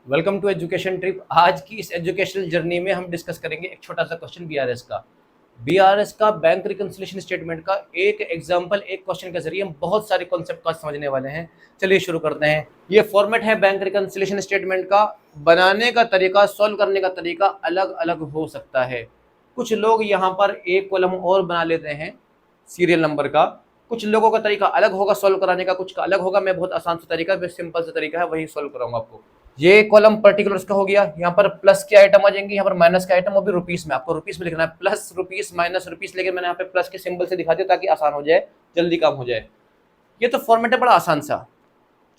Welcome to education trip. आज की इस एजुकेशनल जर्नी में हम डिस्कस करेंगे एक छोटा सा क्वेश्चन बीआरएस का बैंक रिकंसिलिएशन स्टेटमेंट का एक एग्जांपल, एक क्वेश्चन के जरिए हम बहुत सारे कॉन्सेप्ट का समझने वाले हैं। चलिए शुरू करते हैं। ये फॉर्मेट है बैंक रिकंसिलिएशन स्टेटमेंट का। बनाने का तरीका, सॉल्व करने का तरीका अलग अलग हो सकता है। कुछ लोग यहाँ पर एक कॉलम और बना लेते हैं सीरियल नंबर का। कुछ लोगों का तरीका अलग होगा सॉल्व कराने का, कुछ का अलग होगा। मैं बहुत आसान सा तरीका, सिंपल सा तरीका है, वही सॉल्व कराऊंगा आपको। ये कॉलम पर्टिकुलर्स का हो गया। यहाँ पर प्लस के आइटम आ जाएंगे, यहाँ पर माइनस के आइटम, वो भी रुपीस में। आपको रुपीस में लिखना है, प्लस रुपीस माइनस रुपीस, लेकिन मैंने यहाँ पे प्लस के सिंबल से दिखा दिया ताकि आसान हो जाए, जल्दी काम हो जाए। ये तो फॉर्मेट है बड़ा आसान सा।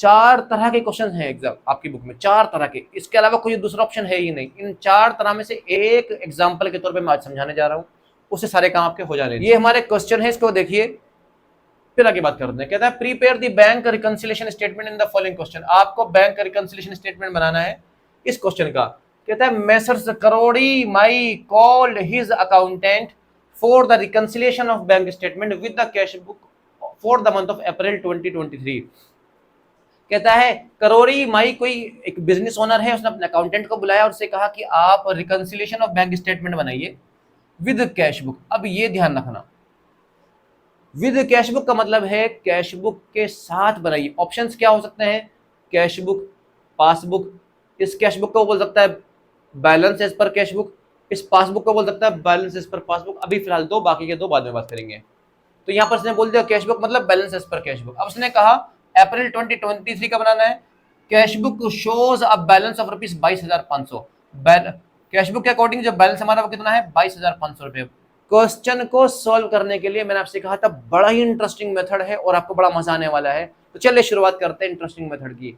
4 तरह के क्वेश्चन हैं एग्जाम आपकी बुक में, 4 तरह के। इसके अलावा कोई दूसरा ऑप्शन है ही नहीं। इन 4 तरह में से एक एग्जाम्पल के तौर पर मैं आज समझाने जा रहा हूँ, उससे सारे काम आपके हो जाने। ये हमारे क्वेश्चन है, इसको देखिए, फिर आगे बात करते हैं। कहता है prepare the bank reconciliation statement in the following question. आपको बैंक रिकंसिलिएशन स्टेटमेंट बनाना है इस क्वेश्चन का। कहता है मेसर्स करोड़ी माई called his accountant for the reconciliation of bank statement with the cash book for the month of April 2023। कहता है करोड़ी माई कोई एक बिजनेस ओनर है, उसने अपने अकाउंटेंट को बुलाया और उससे कहा कि आप रिकंसिलिएशन ऑफ बैंक स्टेटमेंट बनाइए विद कैश बुक। अब ये ध्यान रखना, विद कैश बुक का मतलब है कैश बुक के साथ बनाइए। ऑप्शंस क्या हो सकते हैं? Cash book, passbook. इस कैश बुक को बोल सकता है balance as per cash book, इस पासबुक को बोल सकता है बैलेंस एज पर पासबुक। अभी फिलहाल दो, बाकी के दो बाद में बात करेंगे। तो यहाँ पर उसने बोल दिया कैश बुक मतलब balance as per cash book. अब उसने कहा अप्रैल 2023 का बनाना है। Cash book shows a balance of rupees 22,500। Cash book के अकॉर्डिंग जो बैलेंस हमारा वो कितना है? 22,500 रुपए। क्वेश्चन को सॉल्व करने के लिए मैंने आपसे कहा था बड़ा ही इंटरेस्टिंग मेथड है और आपको बड़ा मजा आने वाला है। तो चलिए शुरुआत करते हैं इंटरेस्टिंग मेथड की।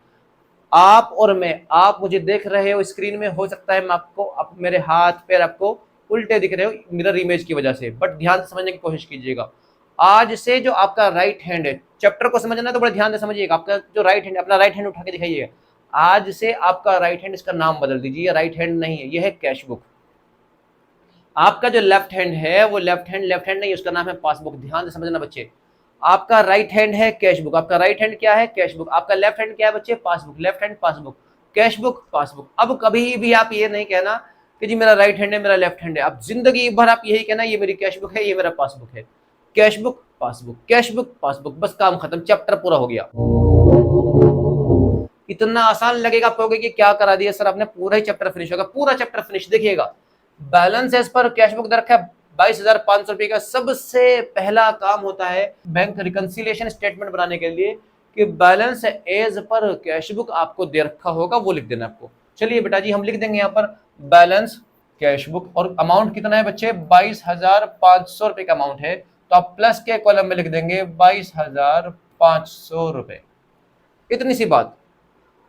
आप और मैं, आप मुझे देख रहे हो स्क्रीन में, हो सकता है मैं आपको मेरे हाथ पैर आपको उल्टे दिख रहे हो मिरर इमेज की वजह से, बट ध्यान से समझने की कोशिश कीजिएगा। आज से जो आपका राइट हैंड है, चैप्टर को समझना है तो बड़े ध्यान से समझिएगा। आपका जो राइट हैंड, अपना राइट हैंड उठा के दिखाइएगा। आज से आपका राइट हैंड, इसका नाम बदल दीजिए, राइट हैंड नहीं है, यह है कैश बुक। आपका जो लेफ्ट हैंड है वो लेफ्ट हैंड नहीं, उसका नाम है पासबुक। ध्यान से समझना बच्चे। आपका राइट हैंड है कैश बुक, आपका राइट हैंड क्या है? Cash book. आपका लेफ्ट हैंड क्या है बच्चे? Passbook. Left hand passbook, cash book passbook. अब कभी भी आप ये नहीं कहना कि जी मेरा राइट हैंड है, मेरा लेफ्ट हैंड है। अब जिंदगी भर आप यही कहना ये मेरी कैश बुक है, ये मेरा पासबुक है। Cash book passbook, cash book passbook, बस काम खत्म, चैप्टर पूरा हो गया। इतना आसान लगेगा आपको कि क्या करा दिया सर आपने, पूरा ही चैप्टर फिनिश होगा। पूरा चैप्टर फिनिश। देखिएगा balance as per cash book दे रखा है 22,500 रुपए का। सबसे पहला काम होता है बैंक रिकंसिलिएशन स्टेटमेंट बनाने के लिए कि balance as per cash book आपको दे रखा होगा, वो लिख देना आपको। चलिए बेटा जी हम लिख देंगे यहाँ पर बैलेंस कैश बुक, और अमाउंट कितना है बच्चे? 22,500 रुपए का अमाउंट है। तो आप प्लस के कॉलम में लिख देंगे 22,500 रुपए। इतनी सी बात।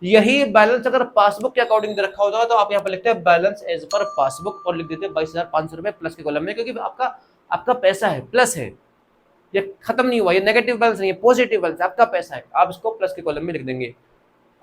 यही बैलेंस अगर पासबुक के अकॉर्डिंग दे रखा होता है तो आप यहाँ पर लिखते हैं बैलेंस एज पर पासबुक और लिख देते हैं 22,500 रुपए प्लस के कॉलम में, क्योंकि आपका पैसा है, प्लस है, ये खत्म नहीं हुआ, ये नेगेटिव बैलेंस नहीं है, पॉजिटिव बैलेंस, आपका पैसा है। आप इसको प्लस के कॉलम में लिख देंगे।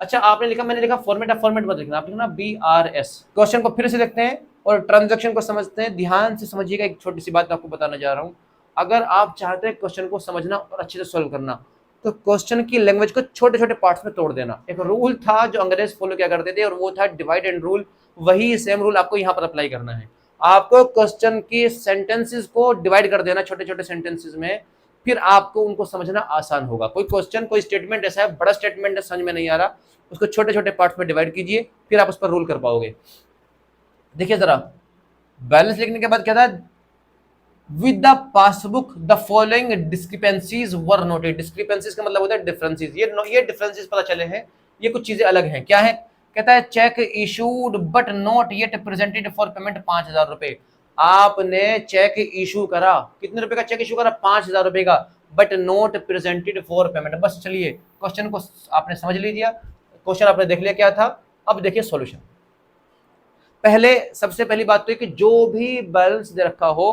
अच्छा आपने लिखा, मैंने लिखा फॉर्मेट, ऑफ फॉर्मेट मत लिखना, आप लिखना BRS। क्वेश्चन को फिर से देखते हैं और ट्रांजेक्शन को समझते हैं। ध्यान से समझिएगा, एक छोटी सी बात आपको बताना जा रहा हूँ। अगर आप चाहते हैं क्वेश्चन को समझना और अच्छे से सॉल्व करना, तो क्वेश्चन की लैंग्वेज को छोटे छोटे पार्ट्स में तोड़ देना। एक रूल था जो अंग्रेज फॉलो क्या करते थे, और वो था डिवाइड एंड रूल। वही सेम रूल आपको यहाँ पर अप्लाई करना है। आपको क्वेश्चन की सेंटेंसेस को डिवाइड कर देना छोटे छोटे सेंटेंसेस में, फिर आपको उनको समझना आसान होगा। कोई क्वेश्चन, कोई स्टेटमेंट ऐसा है, बड़ा स्टेटमेंट है, समझ में नहीं आ रहा, उसको छोटे छोटे पार्ट्स में डिवाइड कीजिए, फिर आप उस पर रूल कर पाओगे। देखिए जरा, बैलेंस लिखने के बाद क्या था? With the passbook the following discrepancies were noted. Discrepancies का मतलब होता है डिफरेंसेस। ये डिफरेंसेस पता चले हैं, ये कुछ चीजें अलग हैं। क्या है? कहता है check issued but not yet presented for payment 5,000 रुपए। आपने चेक इशू करा, कितने रुपए का चेक इशू करा? 5,000 रुपए का, but not presented for payment. बस चलिए, क्वेश्चन को आपने समझ लीजिए, क्वेश्चन आपने देख लिया क्या था। अब देखिए सॉल्यूशन। पहले सबसे पहली बात तो है कि जो भी बैलेंस दे रखा हो,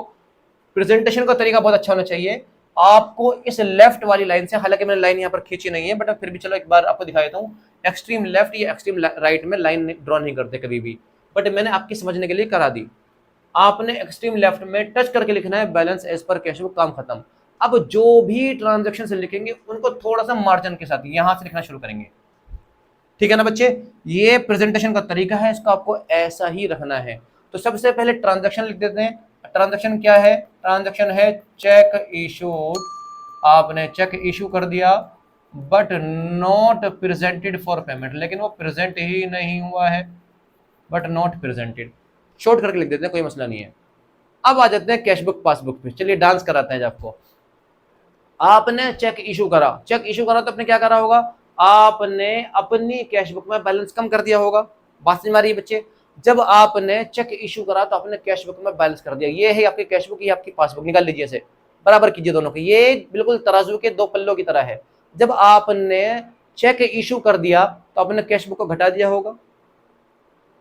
प्रेजेंटेशन का तरीका बहुत अच्छा होना चाहिए। आपको इस लेफ्ट वाली लाइन से, हालांकि मैंने लाइन यहाँ पर खींची नहीं है, बट फिर भी चलो एक बार आपको दिखा देता हूँ। एक्सट्रीम लेफ्ट या एक्सट्रीम राइट में लाइन ड्रॉ नहीं करते कभी भी, बट मैंने आपके समझने के लिए करा दी। आपने एक्सट्रीम लेफ्ट में टच करके लिखना है balance as per cash book, काम खत्म। अब जो भी ट्रांजेक्शन से लिखेंगे उनको थोड़ा सा मार्जिन के साथ यहाँ से लिखना शुरू करेंगे। ठीक है ना बच्चे, ये प्रेजेंटेशन का तरीका है, इसको आपको ऐसा ही रखना है। तो सबसे पहले ट्रांजैक्शन लिख देते हैं। ट्रांजैक्शन क्या है? ट्रांजैक्शन है चेक इशूड, आपने चेक इशू कर दिया but not presented for payment, लेकिन वो प्रेजेंट ही नहीं हुआ है, बट नॉट प्रेजेंटेड। शॉर्ट करके लिख देते हैं, कोई मसला नहीं है। अब आ जाते हैं कैश बुक पासबुक पे। चलिए डांस कराते हैं आपको। आपने चेक इशू करा, चेक इशू करा तो आपने क्या करा होगा? आपने अपनी कैश बुक में बैलेंस कम कर दिया होगा। बात समझ में आ रही है बच्चे? जब आपने चेक इशू करा तो आपने कैश बुक में बैलेंस कर दिया। ये है आपकी कैश बुक, ये आपकी पासबुक। निकाल लीजिए इसे, बराबर कीजिए दोनों के। ये बिल्कुल तराजू के दो पल्लों की तरह है। जब आपने चेक इशू कर दिया तो आपने कैश बुक को घटा दिया होगा।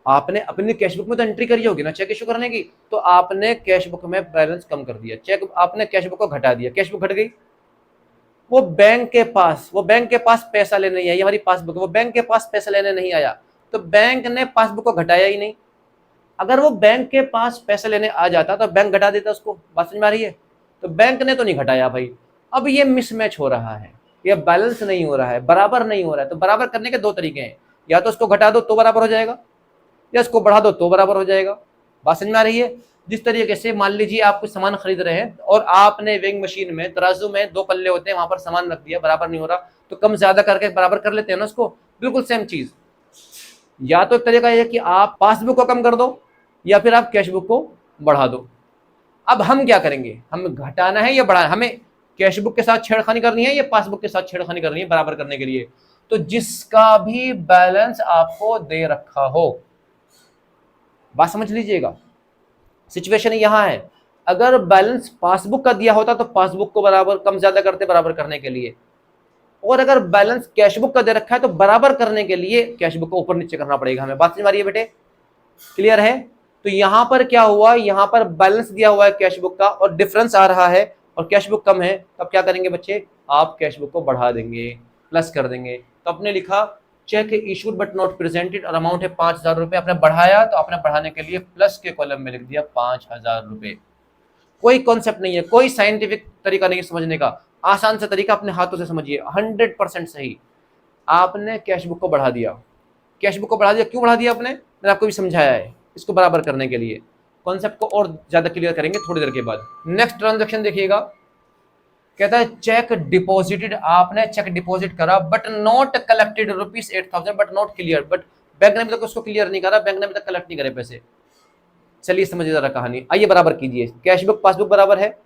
आपने अपनी कैश बुक में तो एंट्री करी होगी ना चेक इशू करने की, तो आपने कैश बुक में बैलेंस कम कर दिया, चेक आपने कैश बुक को घटा दिया, कैश बुक घट गई। वो बैंक के पास पैसा लेने नहीं आया, हमारी पासबुक है, वो बैंक के पास पैसा लेने नहीं आया, तो बैंक ने पासबुक को घटाया ही नहीं। अगर वो बैंक के पास पैसे लेने आ जाता तो बैंक घटा देता उसको। बात समझ में आ रही है? तो बैंक ने तो नहीं घटाया भाई। अब ये मिसमैच हो रहा है, ये बैलेंस नहीं हो रहा है, बराबर नहीं हो रहा है। तो बराबर करने के दो तरीके हैं, या तो उसको घटा दो तो बराबर हो जाएगा, या इसको बढ़ा दो तो बराबर हो जाएगा। बात समझ में आ रही है? जिस तरीके से मान लीजिए आप कुछ सामान खरीद रहे हैं और आपने वेइंग मशीन में, तराजू में दो पल्ले होते हैं, वहां पर सामान रख दिया, बराबर नहीं हो रहा, तो कम ज्यादा करके बराबर कर लेते हैं ना उसको। बिल्कुल सेम चीज। या तो एक तरीका है कि आप पासबुक को कम कर दो, या फिर आप कैश बुक को बढ़ा दो। अब हम क्या करेंगे? हमें घटाना है या बढ़ाना? हमें कैश बुक के साथ छेड़खानी करनी है या पासबुक के साथ छेड़खानी करनी है बराबर करने के लिए? तो जिसका भी बैलेंस आपको दे रखा हो, बात समझ लीजिएगा, सिचुएशन यहां है। अगर बैलेंस पासबुक का दिया होता तो पासबुक को बराबर कम ज्यादा करते बराबर करने के लिए, और अगर बैलेंस कैश बुक का दे रखा है तो बराबर करने के लिए कैश बुक को ऊपर नीचे करना पड़ेगा हमें। बात समझ आ रही है बेटे? क्लियर है? तो यहां पर क्या हुआ, यहां पर बैलेंस दिया हुआ है कैश बुक का और डिफरेंस आ रहा है और कैश बुक कम है, तब क्या करेंगे बच्चे? आप कैश बुक को बढ़ा देंगे, प्लस कर देंगे। तो आपने लिखा check issued but not presented और अमाउंट है 5,000 रुपए। आपने बढ़ाया तो आपने बढ़ाने के लिए प्लस के कॉलम में लिख दिया 5,000 रुपए। कोई कॉन्सेप्ट नहीं है, कोई साइंटिफिक तरीका नहीं है समझने का, आसान सा तरीका, अपने हाथों से समझिए, 100% सही। आपने कैश बुक को बढ़ा दिया, कैश बुक को बढ़ा दिया, क्यों बढ़ा दिया आपने? मैंने आपको भी समझाया है, इसको बराबर करने के लिए। कॉन्सेप्ट को और ज्यादा क्लियर करेंगे थोड़ी देर के बाद। नेक्स्ट ट्रांजैक्शन देखिएगा, कहता है चेक डिपॉजिटेड, आपने चेक डिपॉजिट करा but not collected ₹8,000 but not clear, but bank ने अभी तक उसको क्लियर नहीं करा, बैंक ने अभी तक कलेक्ट नहीं करे पैसे। चलिए समझिए जरा कहानी, आइए बराबर कीजिए। कैश बुक पासबुक बराबर है,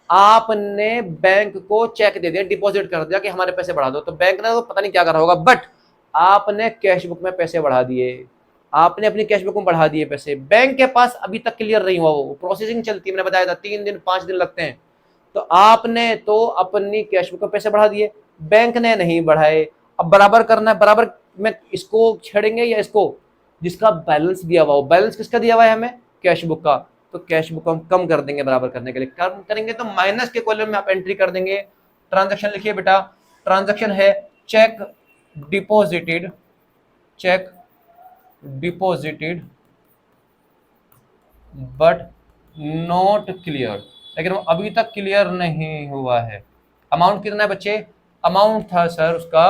आपने बैंक को चेक दे दिया, डिपॉजिट कर दिया कि हमारे पैसे बढ़ा दो, तो बैंक ने तो पता नहीं क्या करा होगा, बट आपने कैश बुक में पैसे बढ़ा दिए, आपने अपनी कैश बुक में बढ़ा दिए पैसे, बैंक के पास अभी तक क्लियर नहीं हुआ, वो प्रोसेसिंग चलती है, मैंने बताया था 3 दिन 5 दिन लगते हैं। तो आपने तो अपनी कैश बुक में पैसे बढ़ा दिए, बैंक ने नहीं बढ़ाए। अब बराबर करना है, बराबर में इसको छेड़ेंगे या इसको? जिसका बैलेंस दिया हुआ हो। बैलेंस किसका दिया हुआ है हमें? कैश बुक का। तो कैश बुक हम कम कर देंगे बराबर करने के लिए, कम करेंगे तो माइनस के कॉलम में आप एंट्री कर देंगे। ट्रांजैक्शन लिखिए बेटा, ट्रांजैक्शन है check deposited, check deposited but not clear, लेकिन वो अभी तक क्लियर नहीं हुआ है। अमाउंट कितना है बच्चे? अमाउंट था सर उसका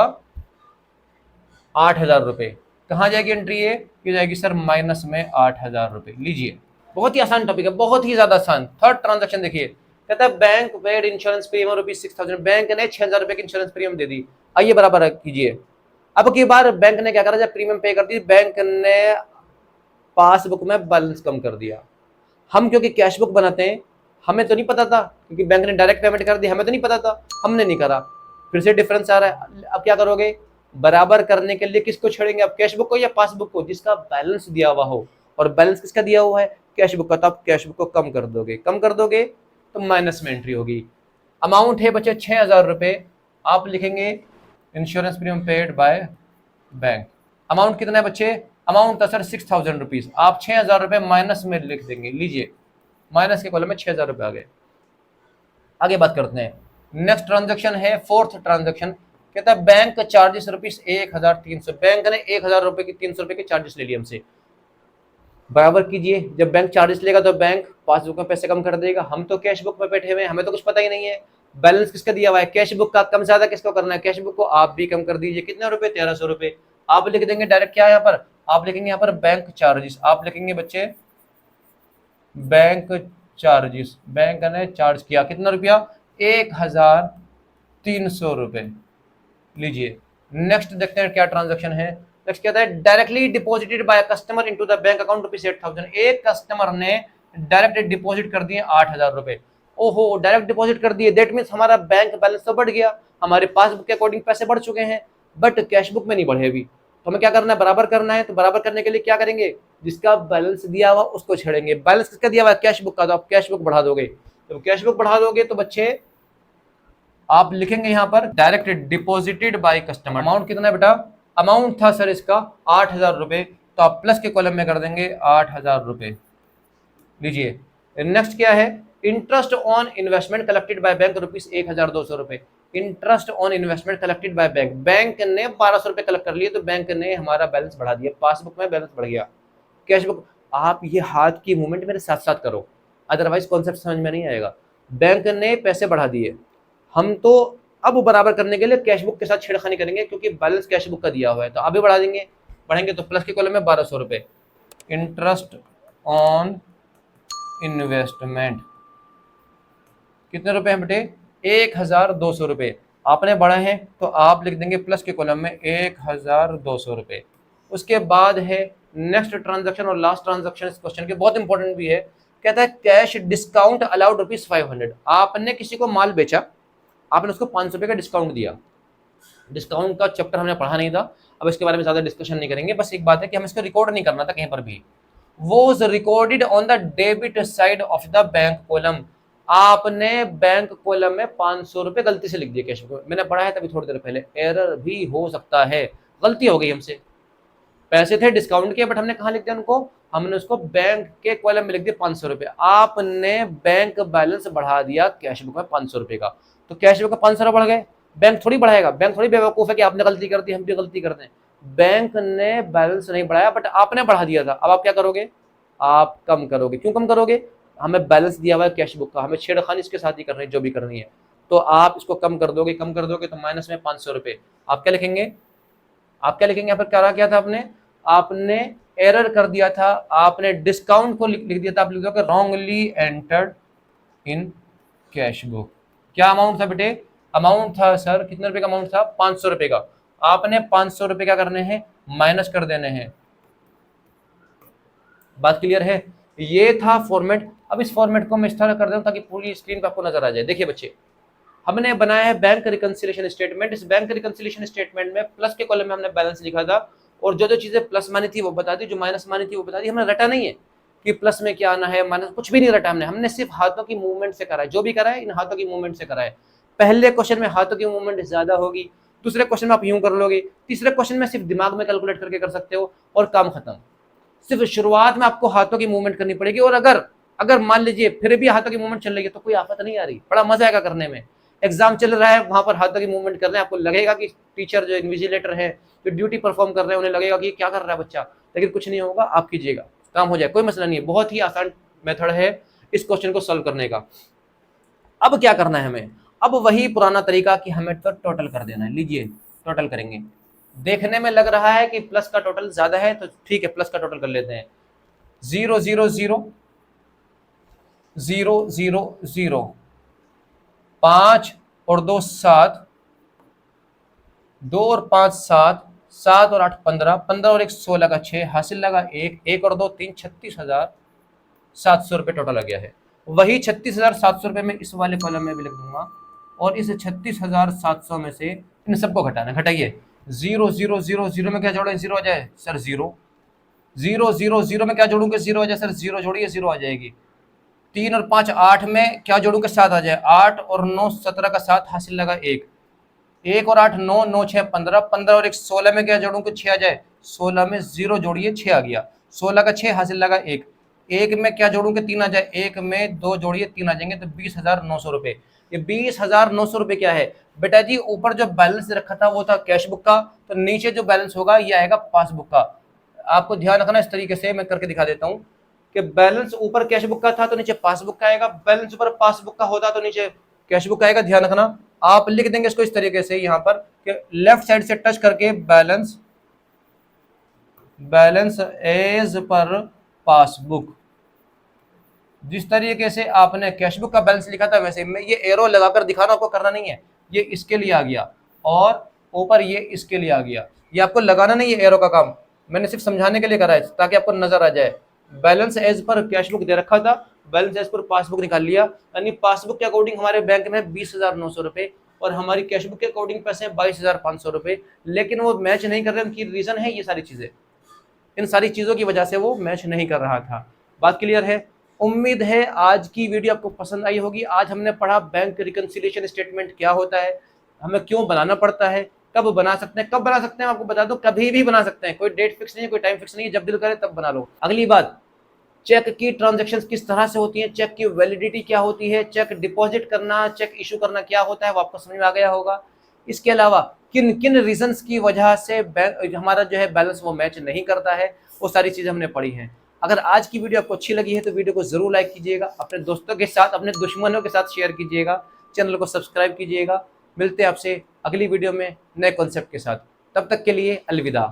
8,000 रुपए। कहाँ जाएगी एंट्री? ये जाएगी सर माइनस में 8,000 रुपए। लीजिए, बहुत ही आसान टॉपिक है, बहुत ही ज्यादा आसान। थर्ड ट्रांजैक्शन देखिए, कहता है bank paid insurance premium ₹6,000, bank ने 6,000 रुपए की इंश्योरेंस प्रीमियम दे दी। आइए बराबर कीजिए। अब की बार बैंक ने क्या करा, जब प्रीमियम पे कर दी, बैंक ने पासबुक में बैलेंस कम कर दिया। हम क्योंकि कैश बुक बनाते हैं, हमें तो नहीं पता था, क्योंकि बैंक ने डायरेक्ट पेमेंट कर दी, हमें तो नहीं पता था, हमने नहीं करा। फिर से डिफरेंस आ रहा है। अब क्या करोगे? बराबर करने के लिए किसको छेड़ेंगे? अब कैश बुक को या पासबुक को? जिसका बैलेंस दिया हुआ हो, और बैलेंस किसका दिया हुआ है? कैश बुक का। तो आप कैश बुक को कम कर दोगे, कम कर दोगे तो माइनस में एंट्री होगी। अमाउंट है बच्चे 6,000 रुपए, आप लिखेंगे insurance premium paid by bank. Amount कितना है बच्चे? अमाउंट था सर 6,000 रुपीज, आप 6,000 रुपए माइनस में लिख देंगे। लीजिए, माइनस के कॉलम में 6,000 रुपए आ गए। आगे बात करते हैं। नेक्स्ट ट्रांजैक्शन है फोर्थ ट्रांजैक्शन, कहता है बैंक चार्जेस ₹1,300, बैंक ने 1,000 रुपए की 300 रुपए के चार्जेस ले लिए हमसे। बराबर कीजिए। जब बैंक चार्जेस लेगा तो बैंक पासबुक में पैसे कम कर देगा, हम तो कैश बुक में बैठे हुए हैं, हमें तो कुछ पता ही नहीं है। बैलेंस किसका दिया हुआ है? कैश बुक का। कम ज्यादा किसको करना है? कैश बुक को। आप भी कम कर दीजिए, कितने रुपए? 1,300 रुपए। आप लिख देंगे डायरेक्ट क्या है यहाँ पर, आप लिखेंगे यहाँ पर बैंक चार्जेस, आप लिखेंगे बच्चे बैंक चार्जेस, बैंक ने चार्ज किया कितना रुपया, 1300 रुपए। लीजिए नेक्स्ट देखते हैं क्या ट्रांजैक्शन है। नेक्स्ट कहता है directly deposited by customer into the bank account ₹8,000, एक कस्टमर ने डायरेक्ट डिपॉजिट कर दिए 8,000 रुपए। ओहो, डायरेक्ट डिपॉजिट कर दिए, दैट मीन्स हमारा बैंक बैलेंस तो बढ़ गया, हमारे पासबुक के अकॉर्डिंग पैसे बढ़ चुके हैं, बट कैश बुक में नहीं बढ़े अभी। तो हमें क्या करना है, बराबर करना है। तो बराबर करने के लिए क्या करेंगे, जिसका बैलेंस दिया हुआ उसको छेड़ेंगे। बैलेंस किसका दिया हुआ है, कैश बुक का, तो आप कैश बुक बढ़ा दोगे। तो कैश बुक बढ़ा दोगे तो बच्चे आप लिखेंगे यहां पर direct deposited by customer. Amount कितना है बेटा, अमाउंट था सर इसका 8,000 रुपए, तो आप प्लस के कॉलम में कर देंगे 8,000 रुपए। लीजिए नेक्स्ट क्या है, interest on investment collected by bank ₹1,200 रुपए। Interest on investment collected by bank, bank ने 1,200 रुपए कलेक्ट कर लिए, तो बैंक ने हमारा बैलेंस बढ़ा दिया, पासबुक में बैलेंस बढ़ गया। कैश बुक, आप ये हाथ की मूवमेंट मेरे साथ साथ करो, अदरवाइज कॉन्सेप्ट समझ में नहीं आएगा। बैंक ने पैसे बढ़ा दिए, हम तो अब बराबर करने के लिए कैश बुक के साथ छेड़खानी करेंगे, क्योंकि बैलेंस कैश बुक का दिया हुआ है, तो अभी बढ़ा देंगे, बढ़ेंगे तो प्लस के कॉलम में 1,200 रुपए। इंटरेस्ट ऑन इन्वेस्टमेंट कितने रुपए हैं बेटे, 1,200 रुपए। आपने बढ़ा है तो आप लिख देंगे प्लस के कॉलम में 1,200 रुपए। उसके बाद है नेक्स्ट ट्रांजैक्शन और लास्ट ट्रांजैक्शन इस क्वेश्चन के, बहुत इंपॉर्टेंट भी है। कहता है कैश डिस्काउंट अलाउड ₹500। आपने किसी को माल बेचा, आपने उसको 500 रुपए का डिस्काउंट दिया। डिस्काउंट का चैप्टर हमने पढ़ा नहीं था, अब इसके बारे में ज्यादा डिस्कशन नहीं करेंगे। बस एक बात है कि हमें इसको रिकॉर्ड नहीं करना था कहीं पर भी। Was recorded on the debit side of the bank column. आपने बैंक कॉलम में 500 रुपए गलती से लिख दिए कैश बुक में, मैंने पढ़ा है तभी थोड़ी देर पहले, एरर भी हो सकता है, गलती हो गई हमसे। पैसे थे डिस्काउंट के, बट हमने कहाँ लिख दिया उनको, हमने उसको बैंक के कॉलम में लिख दिया 500 रुपए। आपने बैंक बैलेंस बढ़ा दिया कैश बुक में 500 रुपए का, तो कैश बुक का 500 रुपए बढ़ गए। बैंक थोड़ी बढ़ाएगा, बैंक थोड़ी बेवकूफ है कि आपने गलती कर दी हम भी गलती कर दें। बैंक ने बैलेंस नहीं बढ़ाया, बट आपने बढ़ा दिया था। अब आप क्या करोगे, आप कम करोगे। क्यों कम करोगे, हमें बैलेंस दिया हुआ है कैश बुक का, हमें छेड़खानी इसके साथ ही करनी है जो भी करनी है, तो आप इसको कम कर दोगे। कम कर दोगे तो माइनस में 500 रुपए। आप क्या लिखेंगे, आप क्या लिखेंगे, यहाँ पर क्या किया था आपने, आपने एरर कर दिया था, आपने डिस्काउंट को लिख दिया था, आप लिख दोगे wrongly entered in cash book. क्या अमाउंट था बेटे, अमाउंट था सर कितने रुपए का अमाउंट था, 500 रुपए का। आपने 500 रुपए क्या करने हैं, माइनस कर देने हैं। बात क्लियर है, ये था फॉर्मेट। अब इस फॉर्मेट को मैं इस तरह कर दूं ताकि पूरी स्क्रीन पे आपको नजर आ जाए। देखिए बच्चे, हमने बनाया है बैंक रिकंसिलिएशन स्टेटमेंट। इस बैंक रिकंसिलिएशन स्टेटमेंट में प्लस के कॉलम में हमने बैलेंस लिखा था, और जो जो चीजें प्लस मानी थी वो बता दी, जो माइनस मानी थी वो बता दी। हमने रटा नहीं है कि प्लस में क्या आना है, माइनस कुछ भी नहीं रटा हमने सिर्फ हाथों की मूवमेंट से करा है। जो भी करा है इन हाथों की मूवमेंट से करा है। पहले क्वेश्चन में हाथों की मूवमेंट ज्यादा होगी, दूसरे क्वेश्चन में आप यूं कर लोगे, तीसरे क्वेश्चन में सिर्फ दिमाग में कैलकुलेट करके कर सकते हो और काम खत्म। सिर्फ शुरुआत में आपको हाथों की मूवमेंट करनी पड़ेगी, और अगर मान लीजिए फिर भी हाथों की मूवमेंट चल रही है तो कोई आफत नहीं आ रही, बड़ा मजा आएगा करने में। एग्जाम चल रहा है, वहां पर हाथों की मूवमेंट कर रहे हैं, आपको लगेगा कि टीचर जो इन्विजिलेटर है, जो ड्यूटी परफॉर्म कर रहे हैं, उन्हें लगेगा कि क्या कर रहा है बच्चा, लेकिन कुछ नहीं होगा, आप कीजिएगा, काम हो जाए, कोई मसला नहीं है। बहुत ही आसान मेथड है इस क्वेश्चन को सॉल्व करने का। अब क्या करना है हमें, अब वही पुराना तरीका कि हमें तो टोटल कर देना है। लीजिए टोटल करेंगे, देखने में लग रहा है कि प्लस का टोटल ज्यादा है, तो ठीक है प्लस का टोटल कर लेते हैं। 0 0 0 0 0 0, 5 और 2 7, 2 और 5 7, 7 और 8 15, 15 और 1 16 का 6, हासिल लगा 1, 1 और 2 3, 36,700 रुपये टोटल आ गया है। वही 36,700 रुपये में इस वाले कॉलम में भी लिख दूंगा, और इस 36,700 में से इन सबको घटाना। घटाइए, 0 0 0 0 में क्या जोड़ें, 0 आ जाए सर 0, 0 0 0 में क्या जोड़ूंगे, 0 आ जाए सर, 0 जोड़िए 0 आ जाएगी। 3 और 5 8 में क्या जोड़ूंगे, 7 आ जाए, 8 और 9 17 का 7, हासिल लगा 1, 1 और 8 9, 9 6 15, 15 और 1 16 में क्या जोड़ूंगे, 6 आ जाए, 16 में 0 जोड़िए 6 आ गया, 16 का 6 हासिल लगा 1, 1 में क्या जोड़ूंगे, 3 आ जाए, 1 में 2 जोड़िए 3 आ जाएंगे, तो 20,900 रुपये। ये 20,900 रुपये क्या है बेटा जी, ऊपर जो बैलेंस रखा था वो था कैश बुक का, तो नीचे जो बैलेंस होगा ये आएगा पासबुक का। आपको ध्यान रखना, इस तरीके से मैं करके दिखा देता हूँ कि बैलेंस ऊपर कैश बुक का था तो नीचे पासबुक का आएगा, बैलेंस ऊपर पासबुक का होता तो नीचे कैश बुक का आएगा। ध्यान रखना, आप लिख देंगे इसको इस तरीके से यहाँ पर कि लेफ्ट साइड से टच करके balance balance as per passbook. जिस तरीके से आपने कैशबुक का बैलेंस लिखा था वैसे मैं ये एरो लगाकर दिखा रहा हूं, आपको करना नहीं है। ये इसके लिए आ गया और ऊपर ये इसके लिए आ गया। ये आपको लगाना नहीं है एरो का काम, मैंने सिर्फ समझाने के लिए करा है ताकि आपको नजर आ जाए। बैलेंस एज पर कैशबुक दे रखा था, बैलेंस एज पर पासबुक निकाल लिया, यानी पासबुक के अकॉर्डिंग हमारे बैंक में 20,900 रुपए और हमारी कैशबुक के अकॉर्डिंग पैसे 22,500 रुपए, लेकिन वो मैच नहीं कर रहे। उनकी रीजन है ये सारी चीजें, इन सारी चीज़ों की वजह से वो मैच नहीं कर रहा था। बात क्लियर है? उम्मीद है आज की वीडियो आपको पसंद आई होगी। आज हमने पढ़ा बैंक रिकंसिलिएशन स्टेटमेंट क्या होता है, हमें क्यों बनाना पड़ता है, कब बना सकते हैं। कब बना सकते हैं आपको बता दो, कभी भी बना सकते हैं, कोई डेट फिक्स नहीं है, कोई टाइम फिक्स नहीं है, जब दिल करे तब बना लो। अगली बात, चेक की ट्रांजैक्शंस किस तरह से होती हैं, चेक की वैलिडिटी क्या होती है, चेक डिपॉजिट करना, चेक इशू करना क्या होता है, वो आपको समझ में आ गया होगा। इसके अलावा किन किन रीजंस की वजह से हमारा जो है बैलेंस वो मैच नहीं करता है, वो सारी चीज़ें हमने पढ़ी हैं। अगर आज की वीडियो आपको अच्छी लगी है तो वीडियो को जरूर लाइक कीजिएगा, अपने दोस्तों के साथ, अपने दुश्मनों के साथ शेयर कीजिएगा, चैनल को सब्सक्राइब कीजिएगा। मिलते हैं आपसे अगली वीडियो में नए कॉन्सेप्ट के साथ, तब तक के लिए अलविदा।